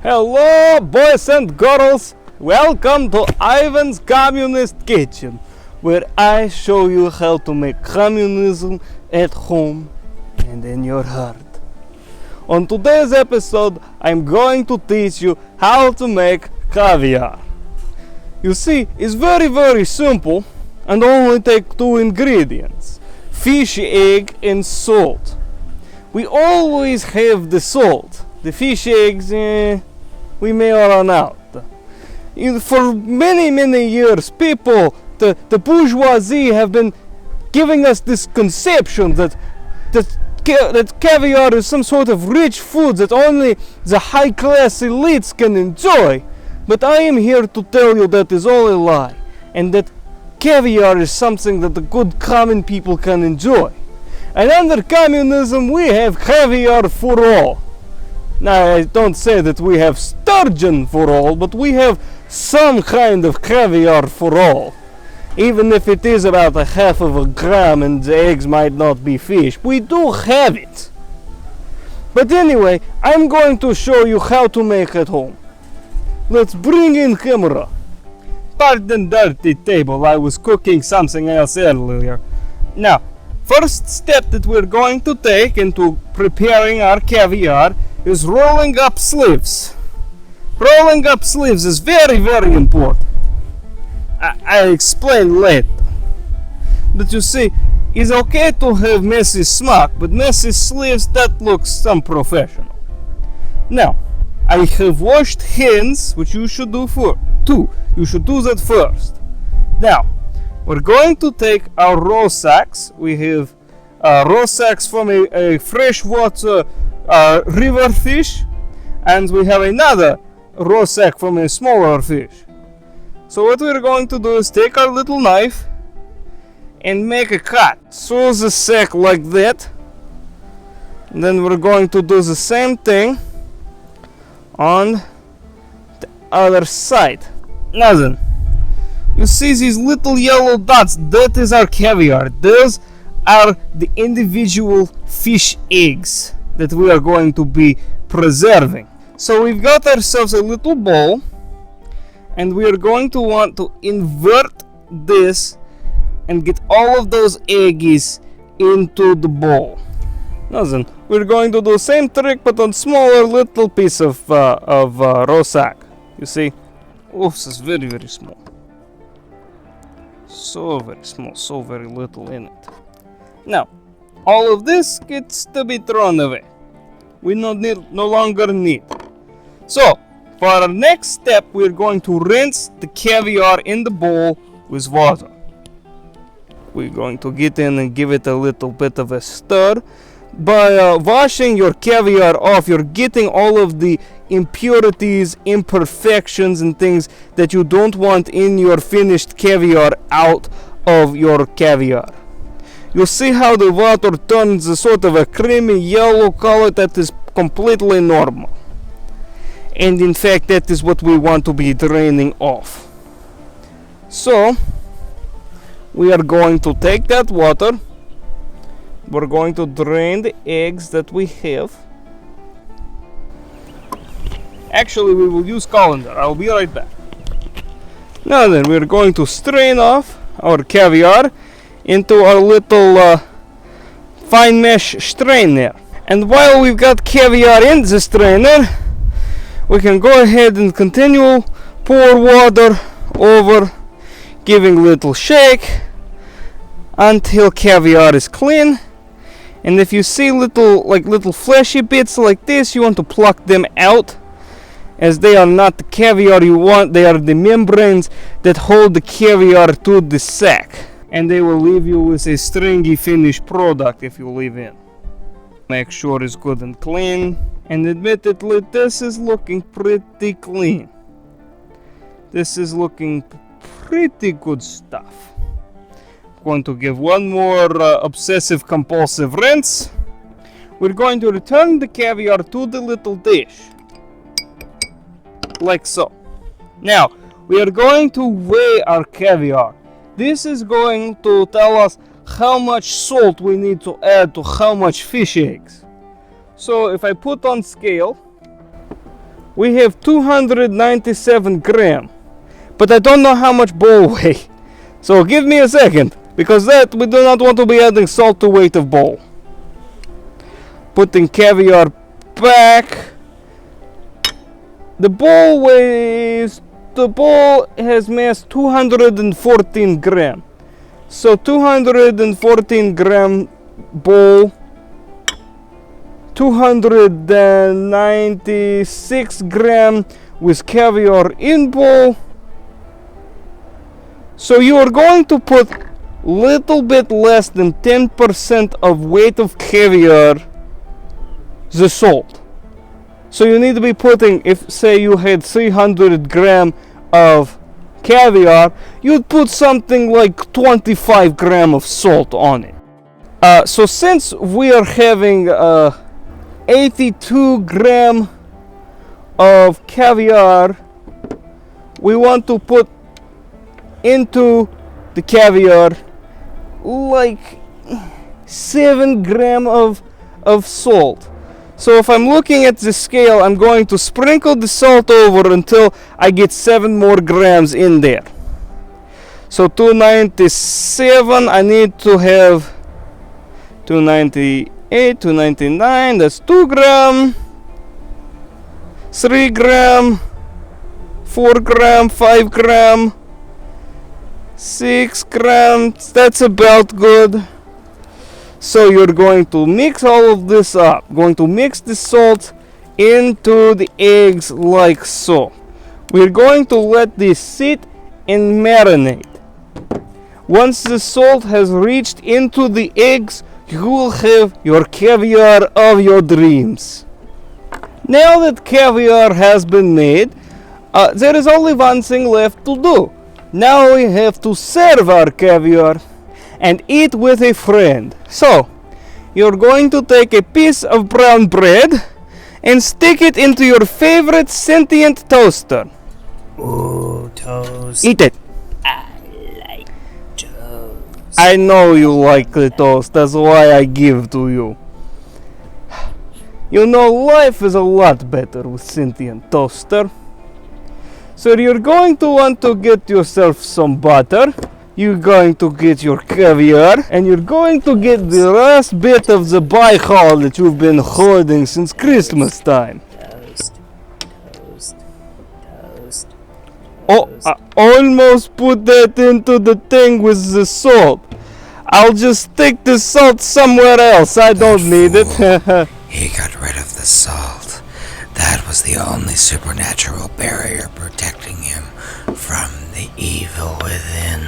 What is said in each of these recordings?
Hello, boys and girls. Welcome to Ivan's Communist Kitchen, where I show you how to make communism at home and in your heart. On today's episode, I'm going to teach you how to make caviar. You see, it's very simple and only take 2 ingredients: fish egg and salt. We always have the salt. The fish eggs, we may run out. For many years, people, the bourgeoisie, have been giving us this conception that caviar is some sort of rich food that only the high-class elites can enjoy. But I am here to tell you that is all a lie, and that caviar is something that the good common people can enjoy. And under communism, we have caviar for all. Now, I don't say that we have sturgeon for all, but we have some kind of caviar for all. Even if it is about a half of a gram and the eggs might not be fish, we do have it. But anyway, I'm going to show you how to make at home. Let's bring in camera. Pardon dirty table, I was cooking something else earlier. Now, first step that we're going to take into preparing our caviar is rolling up sleeves. Rolling up sleeves is very important. I'll explain later. But you see, it's okay to have messy smock, but messy sleeves, that looks unprofessional. Now, I have washed hands, which you should do too. You should do that first. Now, we're going to take our raw sacks. We have raw sacks from a freshwater river fish, and we have another raw sack from a smaller fish. So what we're going to do is take our little knife and make a cut through the sack like that. And then we're going to do the same thing on the other side. Now then, you see these little yellow dots? That is our caviar. Those are the individual fish eggs that we are going to be preserving. So we've got ourselves a little bowl, and we are going to want to invert this and get all of those eggies into the bowl. Now then, we're going to do the same trick but on smaller little piece of raw sack. You see? Oh, this is very small. So very small, so very little in it. Now, all of this gets to be thrown away. We no longer need. So, for our next step, we're going to rinse the caviar in the bowl with water. We're going to get in and give it a little bit of a stir. By washing your caviar off, you're getting all of the impurities, imperfections, and things that you don't want in your finished caviar out of your caviar. You'll see how the water turns a sort of a creamy yellow color. That is completely normal. And in fact, that is what we want to be draining off. So, we are going to take that water. We're going to drain the eggs that we have. Actually, we will use colander. I'll be right back. Now then, we're going to strain off our caviar into our little fine mesh strainer. And while we've got caviar in the strainer, we can go ahead and continue pour water over, giving a little shake until caviar is clean. And if you see little fleshy bits like this, you want to pluck them out, as they are not the caviar you want. They are the membranes that hold the caviar to the sack, and they will leave you with a stringy finished product if you leave in. Make sure it's good and clean, and admittedly, this is looking pretty clean. This is looking pretty good stuff. Going to give one more obsessive compulsive rinse. We're going to return the caviar to the little dish, like so. Now, we are going to weigh our caviar. This is going to tell us how much salt we need to add to how much fish eggs. So if I put on scale, we have 297 gram. But I don't know how much bowl weigh. So give me a second, because that we do not want to be adding salt to weight of bowl. Putting caviar back. The bowl has mass 214 gram. So 214 gram bowl, 296 gram with caviar in bowl. So you are going to put little bit less than 10% of weight of caviar, the salt. So you need to be putting, if say you had 300 gram of caviar, you'd put something like 25 gram of salt on it. So since we are having 82 gram of caviar, we want to put into the caviar like 7 gram of salt. So if I'm looking at the scale, I'm going to sprinkle the salt over until I get 7 more grams in there. So 297, I need to have 298, 299, that's 2 gram, 3 gram, 4 gram, 5 gram, 6 grams, that's about good. So you're going to mix all of this up. Going to mix the salt into the eggs like so. We're going to let this sit and marinate. Once the salt has reached into the eggs, you will have your caviar of your dreams. Now that caviar has been made, there is only one thing left to do. Now we have to serve our caviar and eat with a friend. So, you're going to take a piece of brown bread and stick it into your favorite sentient toaster. Ooh, toast. Eat it. I like toast. I know you like the toast, that's why I give to you. You know, life is a lot better with sentient toaster. So you're going to want to get yourself some butter. You're going to get your caviar, and you're going to get the last bit of the bihal that you've been hoarding since Christmas time. Toast. Toast. Toast. Oh, I almost put that into the thing with the salt. I'll just stick the salt somewhere else. I don't need it. He got rid of the salt. That was the only supernatural barrier protecting him from the evil within.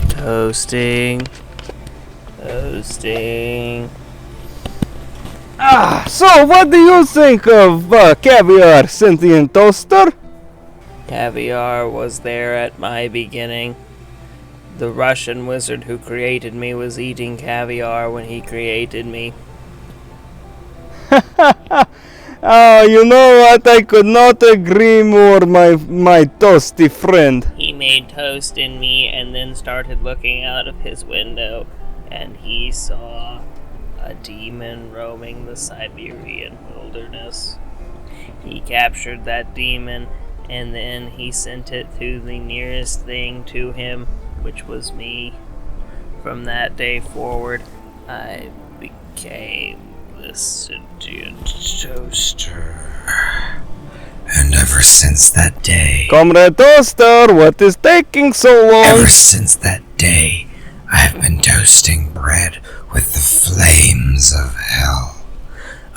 Toasting. Toasting. So what do you think of caviar, sentient toaster? Caviar was there at my beginning. The Russian wizard who created me was eating caviar when he created me. Oh, you know what? I could not agree more, my toasty friend. He made toast in me and then started looking out of his window, and he saw a demon roaming the Siberian wilderness. He captured that demon, and then he sent it to the nearest thing to him, which was me. From that day forward, I became the sentient toaster. And ever since that day, Comrade Toaster, what is taking so long? ever since that day, I have been toasting bread with the flames of hell.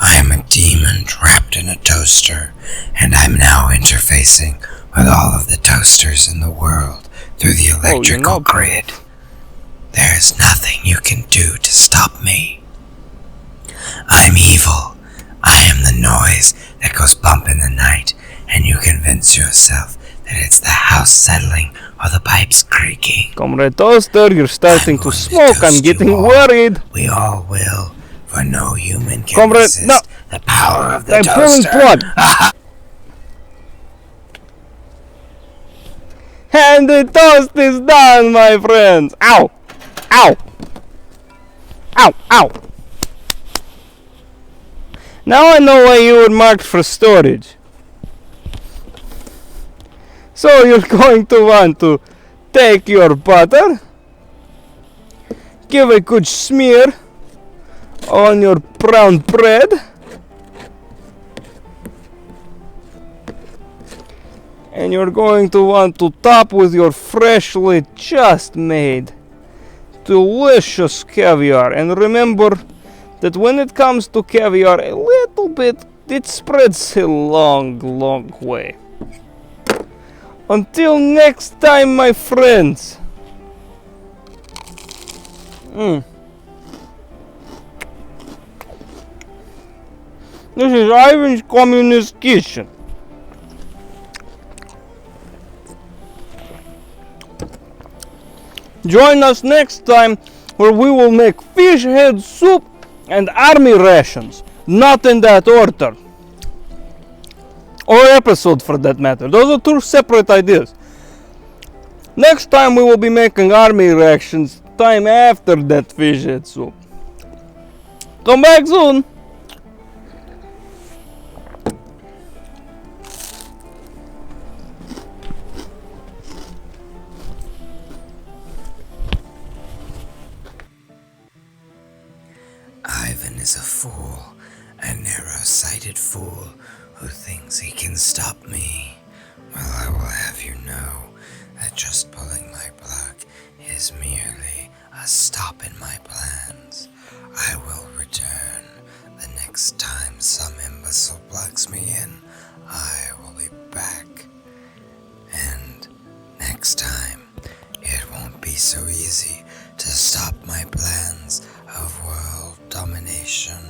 I am a demon trapped in a toaster, and I'm now interfacing with all of the toasters in the world through the electrical grid. There's nothing you can do to stop me. I'm evil. I am the noise that goes bump in the night, and you convince yourself that it's the house settling or the pipes creaking. Comrade Toaster, you're starting to smoke. I'm getting worried. We all will, for no human can Comrade, resist no. the power of the I'm pulling toaster. plug. And the toast is done, my friends. Ow! Ow! Ow! Ow! Now I know why you were marked for storage. So you're going to want to take your butter, give a good smear on your brown bread, and you're going to want to top with your freshly just made delicious caviar. And remember that when it comes to caviar, a little bit, it spreads a long, long way. Until next time, my friends. This is Ivan's Communist Kitchen. Join us next time where we will make fish head soup and army rations. Not in that order. Or episode for that matter. Those are two separate ideas. Next time we will be making army rations, time after that fish head soup. Come back soon. Ivan is a fool, a narrow-sighted fool who thinks he can stop me. Well, I will have you know that just pulling my plug is merely a stop in my plans. I will return. The next time some imbecile plugs me in, I will be back. And next time, it won't be so easy to stop my plans of world domination.